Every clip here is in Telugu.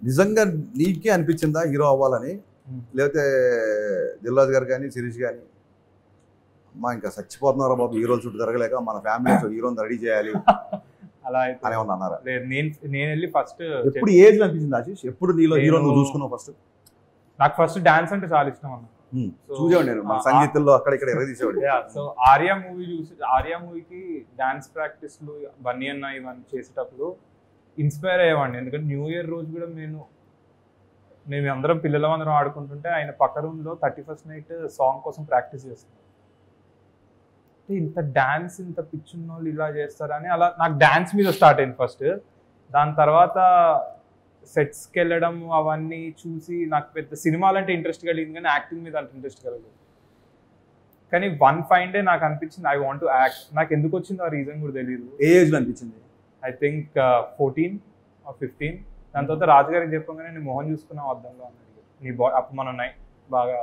నిజంగా నీకే అనిపించిందా హీరో అవ్వాలని? లేకపోతే దిల్రాజు గారు కానీ శిరీష్ కానీ అమ్మా ఇంకా చచ్చిపోతున్నారా బాబు హీరోలు చుట్టూ తిరగలేక మన ఫ్యామిలీ హీరోని రెడీ చేయాలి అలా అయితే అని ఏమన్నా అన్నారా? నేను వెళ్ళి ఫస్ట్ ఎప్పుడు ఏజ్ అనిపించింది ఆశీష్? ఎప్పుడు నీలో హీరో నువ్వు చూసుకున్నావు ఫస్ట్? నాకు ఫస్ట్ డాన్స్ అంటే చాలా ఇష్టం అన్న. చూసేవాడు నేను మన సంగీతంలో అక్కడ ఇక్కడ ఎరగదీసేవాడు. సో ఆర్యా మూవీ చూసి ఆర్యా మూవీకి డాన్స్ ప్రాక్టీస్లు బన్నీ అన్న ఇవన్నీ చేసేటప్పుడు ఇన్స్పైర్ అయ్యేవాడిని. ఎందుకంటే న్యూ ఇయర్ రోజు కూడా మేము అందరం పిల్లలందరం ఆడుకుంటుంటే ఆయన పక్క రూమ్లో 31st నైట్ సాంగ్ కోసం ప్రాక్టీస్ చేస్తాం. ఇంత డాన్స్ ఇంత పిచ్చున్న వాళ్ళు ఇలా చేస్తారని అలా నాకు డాన్స్ మీద స్టార్ట్ అయింది ఫస్ట్. దాని తర్వాత సెట్స్కి వెళ్ళడం అవన్నీ చూసి నాకు పెద్ద సినిమాలంటే ఇంట్రెస్ట్ కలిగింది కానీ యాక్టింగ్ మీద అంత ఇంట్రెస్ట్ కలగలేదు. కానీ వన్ ఫైన్ డే నాకు అనిపించింది ఐ వాంట్ టు యాక్ట్. నాకు ఎందుకు వచ్చిందో ఆ రీజన్ కూడా తెలియదు. ఏ ఏజ్లో అనిపించింది? I think 14 or 15. దాని తర్వాత రాజుగారికి చెప్పగానే నేను మొహం చూసుకున్నావు అద్దంలో అన్నాడు. నీ అప్పుడు మనం బాగా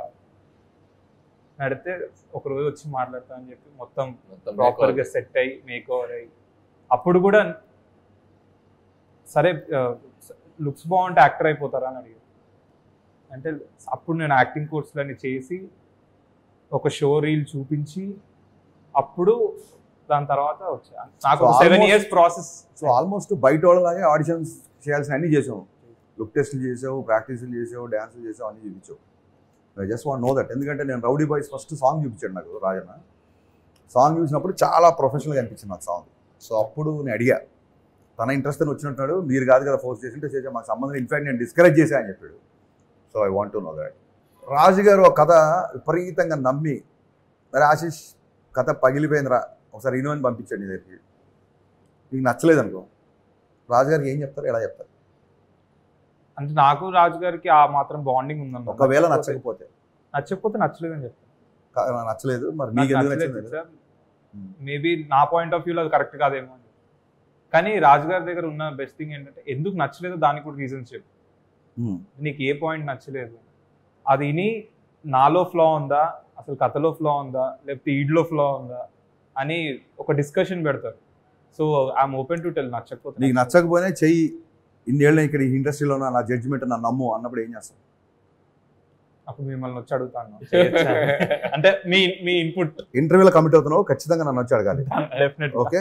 నడితే ఒకరోజు వచ్చి మాట్లాడతా అని చెప్పి మొత్తం ప్రాపర్గా సెట్ అయ్యి మేక్ ఓవర్ అయ్యి అప్పుడు కూడా సరే లుక్స్ బాగుంటే యాక్టర్ అయిపోతారా అని అడిగారు. అంటే అప్పుడు నేను యాక్టింగ్ కోర్సులన్నీ చేసి ఒక షో రీల్ చూపించి అప్పుడు దాని తర్వాత వచ్చా. నాకు 7 years ప్రాసెస్. సో ఆల్మోస్ట్ బయట వాళ్ళలాగే ఆడిషన్స్ చేయాల్సిన అన్నీ చేసావు. లుక్ టెస్ట్లు చేసావు, ప్రాక్టీస్లు చేసావు, డ్యాన్సులు చేసావు, అన్నీ చూపించావు. I just want know that. ఎందుకంటే నేను రౌడీ బాయ్స్ ఫస్ట్ సాంగ్ చూపించాడు నాకు రాజన్న. సాంగ్ చూసినప్పుడు చాలా ప్రొఫెషనల్గా అనిపించింది నాకు సాంగ్. సో అప్పుడు నేను అడిగా తన ఇంట్రెస్ట్ అని వచ్చినట్టు మీరు కాదు కదా ఫోర్స్ చేసి చేసా మాకు సంబంధం. ఇన్ఫాక్ట్ నేను డిస్కరేజ్ చేశా అని చెప్పాడు. So I want to know that. రాజుగారు ఒక కథ విపరీతంగా నమ్మి మరి ఆశీష్ కథ పగిలిపోయిందిరా ఒకసారి ఇను అని పంపించాడు నీ దగ్గరికి. నీకు నచ్చలేదు అనుకో, రాజుగారికి ఏం చెప్తారు, ఎలా చెప్తారు? అంటే నాకు రాజుగారికి ఆ మాత్రం బాండింగ్ ఉందన్న. ఒకవేళ నచ్చకపోతే నచ్చలేదు అని చెప్తాను. నచ్చలేదు మరి మీకు ఎందుకు నచ్చలేదు సార్? మేబీ నా పాయింట్ ఆఫ్ వ్యూలో అది కరెక్ట్ కాదేమో. కానీ రాజుగారి దగ్గర ఉన్న బెస్ట్ థింగ్ ఏంటంటే ఎందుకు నచ్చలేదు దానికి కూడా రీజన్స్ చెప్పు. నీకు ఏ పాయింట్ నచ్చలేదు అది విని నాలో ఫ్లా ఉందా, అసలు కథలో ఫ్లా ఉందా, లేకపోతే ఈడ్లో ఫ్లా ఉందా అని ఒక డిస్కషన్ పెడతారు. So I'm open to tell. నచ్చకపోతే నీకు నచ్చకపోయినా చెయ్యి, ఇన్నేళ్ళు ఇక్కడ ఈ ఇండస్ట్రీలో నా జడ్జిమెంట్ నా నమ్ము అన్నప్పుడు ఏం చేస్తావు? అప్పుడు మిమ్మల్ని వచ్చి అడుగుతాను. అంటే మీ ఇన్పుట్. ఇంటర్వ్యూలో కమిట్ అవుతున్నావు, ఖచ్చితంగా నన్ను వచ్చి అడగాలి. డెఫినెట్లీ. ఓకే.